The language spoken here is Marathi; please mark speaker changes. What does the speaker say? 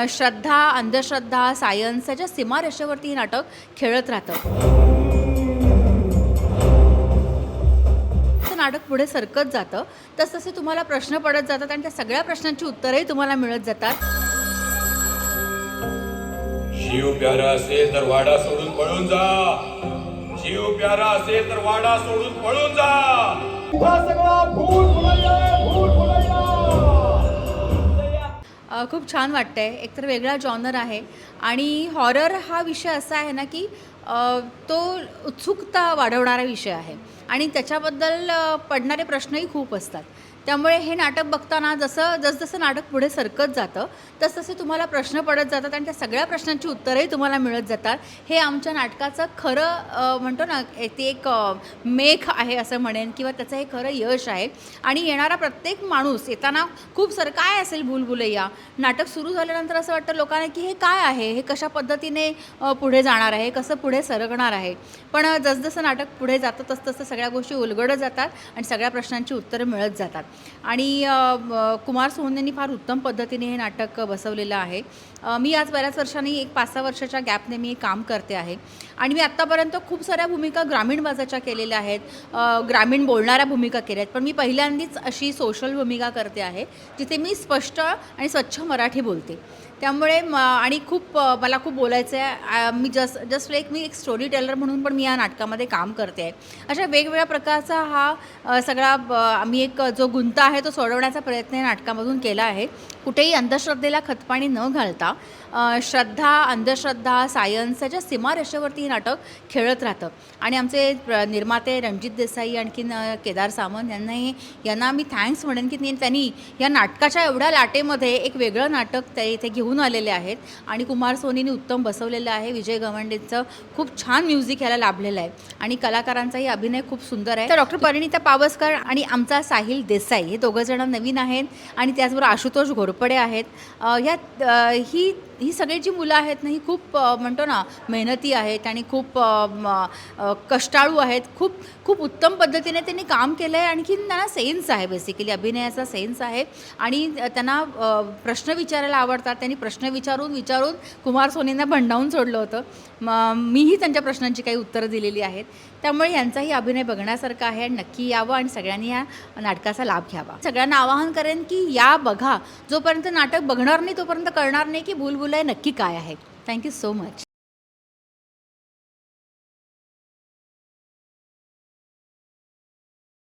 Speaker 1: श्रद्धा, अंधश्रद्धा, सायन्स याच्या सीमारेषेवरती हे नाटक खेळत राहतं. ते नाटक पुढे सरकत जातं, तसतसे तुम्हाला प्रश्न पडत जातात आणि त्या सगळ्या प्रश्नांची उत्तरंही तुम्हाला मिळत जातात.
Speaker 2: जीव प्यारा असेल तर वाडा सोडून पळून जा. जीव प्यारा असेल तर वाडा सोडून पळून जा.
Speaker 1: खूप छान वाटतंय. एकतर वेगळा जॉनर आहे आणि हॉरर हा विषय असा आहे ना की तो उत्सुकता वाढवणारा विषय आहे आणि त्याच्याबद्दल पडणारे प्रश्नही खूप असतात. त्यामुळे हे नाटक बघताना जसजसं नाटक पुढे सरकत जातं तसतसे तुम्हाला प्रश्न पडत जातात आणि त्या सगळ्या प्रश्नांची उत्तरंही तुम्हाला मिळत जातात. हे आमच्या नाटकाचं खरं म्हणतो ना ते एक मेख आहे असं म्हणेन किंवा त्याचं हे खरं यश आहे. आणि येणारा प्रत्येक माणूस येताना खूप सारं काय असेल भूलभुलैया नाटक सुरू झाल्यानंतर असं वाटतं लोकांना की हे काय आहे, हे कशा पद्धतीने पुढे जाणार आहे, कसं पुढे सरकणार आहे. पण जसजसं नाटक पुढे जातं तसतसं सगळ्या गोष्टी उलगडत जातात आणि सगळ्या प्रश्नांची उत्तरं मिळत जातात. आणि कुमार सोनूंनी फार उत्तम पद्धतीने हे नाटक बसवलेलं आहे. मी आज बऱ्याच वर्षांनी एक 5-6 वर्षाच्या गॅपने मी काम करते आहे आणि मी आत्तापर्यंत खूप साऱ्या भूमिका ग्रामीण भागाच्या केलेल्या आहेत, ग्रामीण बोलणाऱ्या भूमिका केल्या आहेत. पण मी पहिल्यांदाच अशी सोशल भूमिका करते आहे जिथे मी स्पष्ट आणि स्वच्छ मराठी बोलते. त्यामुळे आणि मला खूप बोलायचं आहे. मी जस्ट मी एक स्टोरी टेलर म्हणून पण मी या नाटकामध्ये काम करते आहे. अशा वेगवेगळ्या प्रकारचा हा सगळा आम्ही एक जो गुंता आहे तो सोडवण्याचा प्रयत्न या नाटकामधून केला आहे. कुठेही अंधश्रद्धेला खतपाणी न घालता श्रद्धा, अंधश्रद्धा, सायन्स याच्या सीमारेषेवरती हे नाटक खेळत राहतं. आणि आमचे निर्माते रणजित देसाई आणखीन केदार सामंत यांना मी थँक्स म्हणेन की त्यांनी या नाटकाच्या एवढ्या लाटेमध्ये एक वेगळं नाटक ते इथे घेऊन आलेले आहेत आणि कुमार सोनीने उत्तम बसवलेलं आहे. विजय गवंडेंचं खूप छान म्युझिक याला लाभलेलं आहे आणि कलाकारांचाही अभिनय खूप सुंदर आहे. तर डॉक्टर परिणिता पावसकर आणि आमचा साहिल देसाई हे दोघंजणं नवीन आहेत आणि त्याचबरोबर आशुतोष घोरपडे आहेत. ही सगळी जी मुलं आहेत ना ही खूप म्हणतो ना मेहनती आहेत आणि खूप कष्टाळू आहेत. खूप उत्तम पद्धतीने त्यांनी काम केलं आहे. आणखी त्यांना सेन्स आहे, बेसिकली अभिनयाचा सेन्स आहे आणि त्यांना प्रश्न विचारायला आवडतात. त्यांनी प्रश्न विचारून कुमार सोनींना भंडावून सोडलं होतं. मीही त्यांच्या प्रश्नांची काही उत्तरं दिलेली आहेत. त्यामुळे यांचाही अभिनय बघण्यासारखा आहे आणि नक्की यावं आणि सगळ्यांनी या नाटकाचा लाभ घ्यावा. सगळ्यांना आवाहन करेन की या बघा. जोपर्यंत नाटक बघणार नाही तोपर्यंत कळणार नाही की भूलभुलैया नक्की काय आहे. Thank you so much.